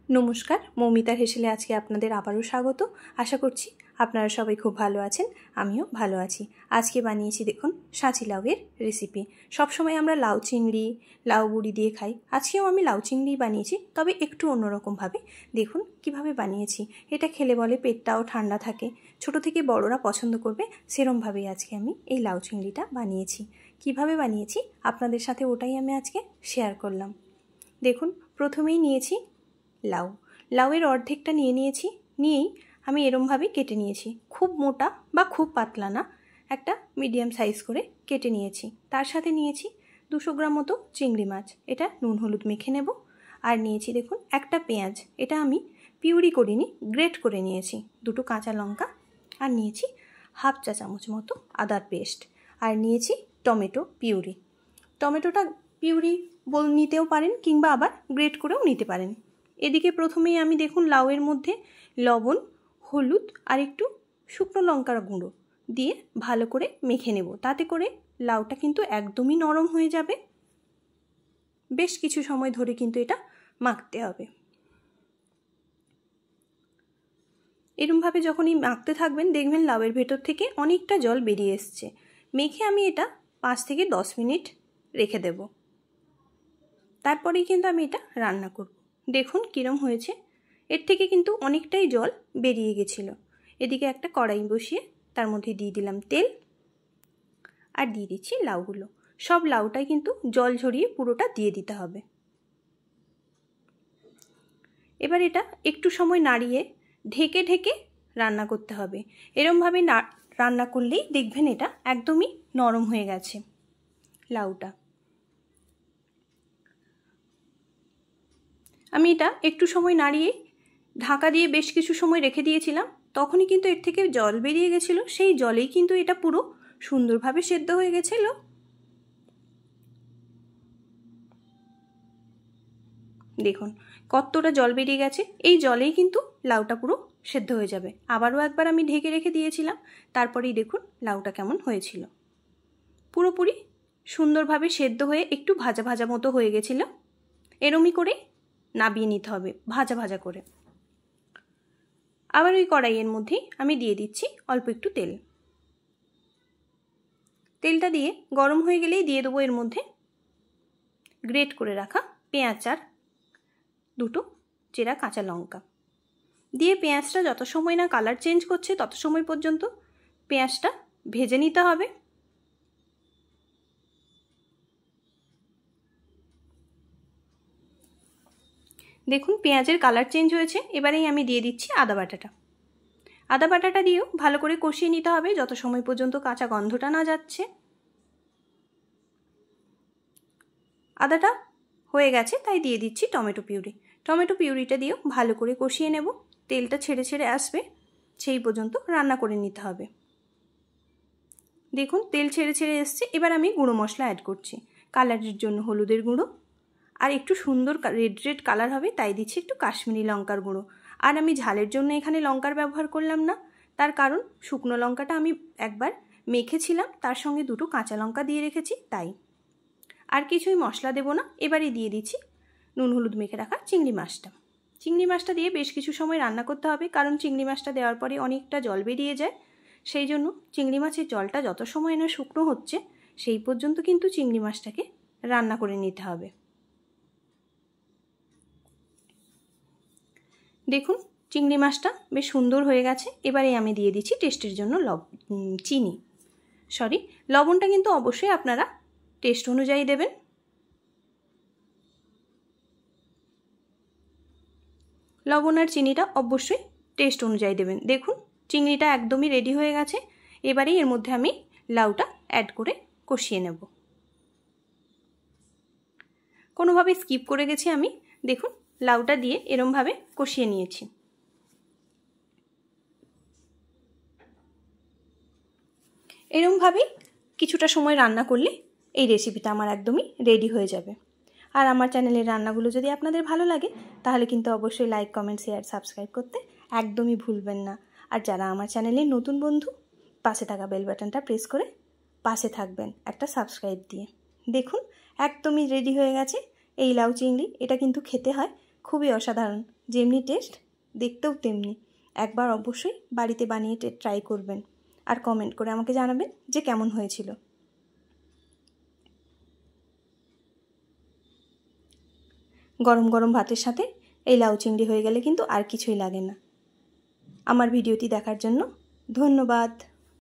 नमस्कार मौमितार हेसेले आज के आपनादेर आबारो स्वागत। आशा करछि आपनारा सबाई खूब भालो आछेन, आमिओ भालो आछि। आज के बानिয়েছি देखुन साँची लाउয়ের रेसिपि। सब समय आमरा लाउ चिंगड़ी लाउ बुड़ी दिए खाई, आजकेও आमी लाउ चिंगड़ी बानिয়েছি, तबे एकटू अन्यरकम भावे। देखुन किभाবে बानिয়েছি। এটা খেলে বলে পেটটাও ঠান্ডা থাকে, ছোট থেকে বড়রা পছন্দ করবে, সেরকম ভাবেই আজকে আমি এই লাউ চিংড়িটা বানিয়েছি। কিভাবে বানিয়েছি আপনাদের সাথে ওটাই আমি আজকে শেয়ার করলাম। দেখুন প্রথমেই নিয়েছি লাউ, লাউয়ের অর্ধেকটা নিয়ে নিয়েছি, নিয়েই আমি এরমভাবে কেটে নিয়েছি। খুব মোটা বা খুব পাতলা না, একটা মিডিয়াম সাইজ করে কেটে নিয়েছি। তার সাথে নিয়েছি 200 গ্রাম মতো চিংড়ি মাছ, এটা নুন হলুদ মেখে নেব। আর নিয়েছি দেখুন একটা পেঁয়াজ, এটা আমি পিউরি করিনি, গ্রেট করে নিয়েছি। দুটো কাঁচা লঙ্কা, আর নিয়েছি হাফ চা চামচ মতো আদার পেস্ট, আর নিয়েছি টমেটো পিউরি। টমেটোটা পিউরি নিতেও পারেন কিংবা আবার গ্রেট করেও নিতে পারেন। এদিকে প্রথমেই আমি দেখুন লাউয়ের মধ্যে লবণ হলুদ আর একটু শুকনো লঙ্কার গুঁড়ো দিয়ে ভালো করে মেখে নেব। তাতে করে লাউটা কিন্তু একদমই নরম হয়ে যাবে। বেশ কিছু সময় ধরে কিন্তু এটা মাখতে হবে। এরকমভাবে যখনই মাখতে থাকবেন দেখবেন লাউয়ের ভেতর থেকে অনেকটা জল বেরিয়ে এসছে। মেখে আমি এটা 5 থেকে 10 মিনিট রেখে দেব। তারপরেই কিন্তু আমি এটা রান্না করব। দেখুন কিরম হয়েছে, এর থেকে কিন্তু অনেকটাই জল বেরিয়ে গেছিল। এদিকে একটা কড়াই বসিয়ে তার মধ্যে দিয়ে দিলাম তেল, আর দিয়ে দিচ্ছি লাউগুলো। সব লাউটাই কিন্তু জল ঝরিয়ে পুরোটা দিয়ে দিতে হবে। এবার এটা একটু সময় নাড়িয়ে ঢেকে ঢেকে রান্না করতে হবে। এরমভাবে রান্না করলেই দেখবেন এটা একদমই নরম হয়ে গেছে লাউটা। আমি এটা একটু সময় নাড়িয়ে ঢাকা দিয়ে বেশ কিছু সময় রেখে দিয়েছিলাম, তখনই কিন্তু এর থেকে জল বেরিয়ে গেছিলো। সেই জলেই কিন্তু এটা পুরো সুন্দরভাবে সেদ্ধ হয়ে গেছিল। দেখুন কতটা জল বেরিয়ে গেছে, এই জলেই কিন্তু লাউটা পুরো সেদ্ধ হয়ে যাবে। আবারও একবার আমি ঢেকে রেখে দিয়েছিলাম, তারপরেই দেখুন লাউটা কেমন হয়েছিল। পুরোপুরি সুন্দরভাবে সেদ্ধ হয়ে একটু ভাজা ভাজা মতো হয়ে গেছিল। এরমই করে নাবিয়ে নিতে হবে ভাজা ভাজা করে। আবার ওই কড়াইয়ের মধ্যেই আমি দিয়ে দিচ্ছি অল্প একটু তেল। তেলটা দিয়ে গরম হয়ে গেলেই দিয়ে দেবো এর মধ্যে গ্রেট করে রাখা পেঁয়াজ আর দুটো চেরা কাঁচা লঙ্কা দিয়ে পেঁয়াজটা যত সময় না কালার চেঞ্জ করছে তত সময় পর্যন্ত পেঁয়াজটা ভেজে নিতে হবে। দেখুন পেঁয়াজের কালার চেঞ্জ হয়েছে, এবারেই আমি দিয়ে দিচ্ছি আদা বাটাটা। আদা বাটাটা দিয়েও ভালো করে কষিয়ে নিতে হবে যত সময় পর্যন্ত কাঁচা গন্ধটা না যাচ্ছে। আদাটা হয়ে গেছে, তাই দিয়ে দিচ্ছি টমেটো পিউরি। টমেটো পিউরিটা দিয়েও ভালো করে কষিয়ে নেব। তেলটা ছেড়ে ছেড়ে আসবে সেই পর্যন্ত রান্না করে নিতে হবে। দেখুন তেল ছেড়ে ছেড়ে এসছে। এবার আমি গুঁড়ো মশলা অ্যাড করছি। কালারের জন্য হলুদের গুঁড়ো, আর একটু সুন্দর রেড রেড কালার হবে তাই দিচ্ছি একটু কাশ্মীরি লঙ্কার গুঁড়ো। আর আমি ঝালের জন্য এখানে লঙ্কার ব্যবহার করলাম না, তার কারণ শুকনো লঙ্কাটা আমি একবার মেখেছিলাম, তার সঙ্গে দুটো কাঁচা লঙ্কা দিয়ে রেখেছি তাই। আর কিছুই মশলা দেব না। এবারে দিয়ে দিচ্ছি নুন হলুদ মেখে রাখা চিংড়ি মাছটা। চিংড়ি মাছটা দিয়ে বেশ কিছু সময় রান্না করতে হবে, কারণ চিংড়ি মাছটা দেওয়ার পরে অনেকটা জল বেরিয়ে যায়। সেই জন্য চিংড়ি মাছের জলটা যত সময় না শুকনো হচ্ছে সেই পর্যন্ত কিন্তু চিংড়ি মাছটাকে রান্না করে নিতে হবে। দেখুন চিংড়ি মাছটা বেশ সুন্দর হয়ে গেছে। এবারে আমি দিয়ে দিচ্ছি টেস্টের জন্য লবণটা কিন্তু অবশ্যই আপনারা টেস্ট অনুযায়ী দেবেন। লবণ আর চিনিটা অবশ্যই টেস্ট অনুযায়ী দেবেন। দেখুন চিংড়িটা একদমই রেডি হয়ে গেছে। এবারেই এর মধ্যে আমি লাউটা অ্যাড করে কষিয়ে নেব। কোনোভাবে স্কিপ করে গেছি আমি। দেখুন লাউটা দিয়ে এরমভাবে কষিয়ে নিয়েছি। এরমভাবেই কিছুটা সময় রান্না করলে এই রেসিপিটা আমার একদমই রেডি হয়ে যাবে। আর আমার চ্যানেলের রান্নাগুলো যদি আপনাদের ভালো লাগে তাহলে কিন্তু অবশ্যই লাইক কমেন্ট শেয়ার সাবস্ক্রাইব করতে একদমই ভুলবেন না। আর যারা আমার চ্যানেলের নতুন বন্ধু, পাশে থাকা বেল বাটনটা প্রেস করে পাশে থাকবেন একটা সাবস্ক্রাইব দিয়ে। দেখুন একদমই রেডি হয়ে গেছে এই লাউ চিংড়ি। এটা কিন্তু খেতে হয় খুবই অসাধারণ। যেমনি টেস্ট দেখতেও তেমনি। একবার অবশ্যই বাড়িতে বানিয়ে ট্রাই করবেন আর কমেন্ট করে আমাকে জানাবেন যে কেমন হয়েছিল। গরম গরম ভাতের সাথে এই লাউ চিংড়ি হয়ে গেলে কিন্তু আর কিছুই লাগে না। আমার ভিডিওটি দেখার জন্য ধন্যবাদ।